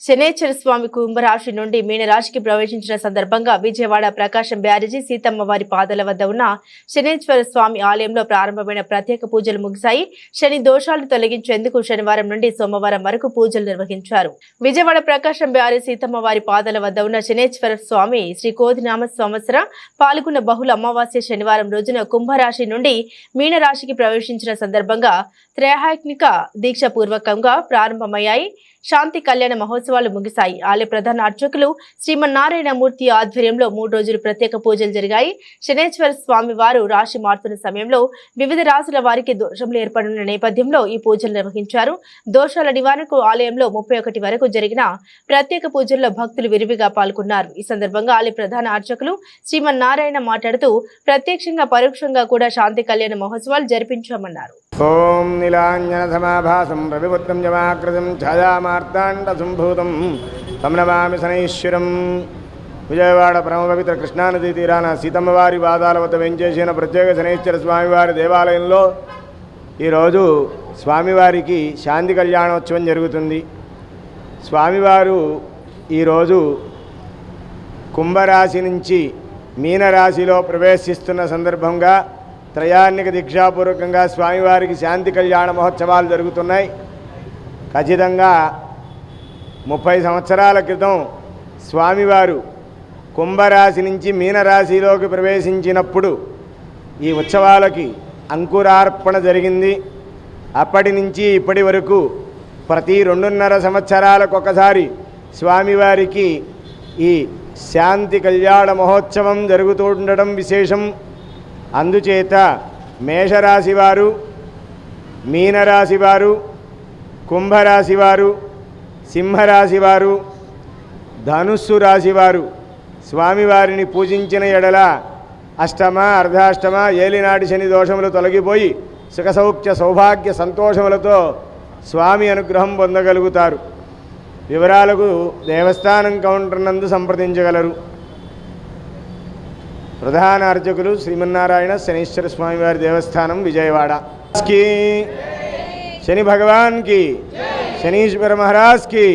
శనేశ్వర స్వామి కుంభరాశి నుండి మీనరాశికి ప్రవేశించిన సందర్భంగా విజయవాడ ప్రకాశం బ్యారేజీ సీతమ్మ వారి పాదాల వద్ద ఉన్న శనేశ్వర స్వామి ఆలయంలో ప్రారంభమైన ప్రత్యేక పూజలు ముగిశాయి. శని దోషాలను తొలగించేందుకు శనివారం నుండి సోమవారం వరకు పూజలు నిర్వహించారు. విజయవాడ ప్రకాశం బ్యారేజీ సీతమ్మ వారి పాదాల వద్ద ఉన్న శనేశ్వర స్వామి శ్రీ కోధినామ సంవత్సర పాల్గొన్న బహుళ అమావాస్య శనివారం రోజున కుంభరాశి నుండి మీనరాశికి ప్రవేశించిన సందర్భంగా త్రైహాగ్నిక దీక్ష పూర్వకంగా ప్రారంభమయ్యాయి. శాంతి కళ్యాణ మహోత్సవాలు ముగిశాయి. ఆలయ ప్రధాన అర్చకులు శ్రీమన్నారాయణ మూర్తి ఆధ్వర్యంలో 3 రోజులు ప్రత్యేక పూజలు జరిగాయి. శనేశ్వర స్వామి వారు రాశి మారుతున్న సమయంలో వివిధ రాశుల వారికి దోషములు ఏర్పడిన నేపథ్యంలో ఈ పూజలు నిర్వహించారు. దోషాల నివారణకు ఆలయంలో 31 వరకు జరిగిన ప్రత్యేక పూజల్లో భక్తులు విరివిగా పాల్గొన్నారు. ఈ సందర్భంగా ఆలయ ప్రధాన అర్చకులు శ్రీమన్నారాయణ మాట్లాడుతూ ప్రత్యక్షంగా పరోక్షంగా కూడా శాంతి కళ్యాణ మహోత్సవాలు జరిపించామన్నారు. ఓం నీలాంజన సమాభాసం రవిపుత్రం జమాకృతం ఛాయామార్తాండ సంభూతం తమ్నమామి శనైశ్వరం. విజయవాడ పరమ పవిత్ర కృష్ణానదీ తీరాన సీతమ్మవారి పాదాల వద్ద వెంచేసిన ప్రత్యేక శనైశ్వర స్వామివారి దేవాలయంలో ఈరోజు స్వామివారికి శాంతి కళ్యాణోత్సవం జరుగుతుంది. స్వామివారు ఈరోజు కుంభరాశి నుంచి మీనరాశిలో ప్రవేశిస్తున్న సందర్భంగా త్రయాన్నిక దీక్షాపూర్వకంగా స్వామివారికి శాంతి కళ్యాణ మహోత్సవాలు జరుగుతున్నాయి. ఖచ్చితంగా 30 సంవత్సరాల క్రితం స్వామివారు కుంభరాశి నుంచి మీనరాశిలోకి ప్రవేశించినప్పుడు ఈ ఉత్సవాలకి అంకురార్పణ జరిగింది. అప్పటి నుంచి ఇప్పటి వరకు ప్రతి 2.5 సంవత్సరాలకు ఒకసారి స్వామివారికి ఈ శాంతి కళ్యాణ మహోత్సవం జరుగుతూ ఉండడం విశేషం. అందుచేత మేషరాశివారు, మీనరాశివారు, కుంభరాశివారు, సింహరాశివారు, ధనుస్సు రాశివారు స్వామివారిని పూజించిన ఎడల అష్టమ అర్ధాష్టమ ఏలినాటి శని దోషములు తొలగిపోయి సుఖసౌఖ్య సౌభాగ్య సంతోషములతో స్వామి అనుగ్రహం పొందగలుగుతారు. వివరాలకు దేవస్థానం కౌంటర్ నందు సంప్రదించగలరు. ప్రధాన అర్చకులు శ్రీమన్నారాయణ శనీశ్వర స్వామివారి దేవస్థానం విజయవాడ. శని భగవాన్ కి, శనీశ్వర మహారాజ్ కి.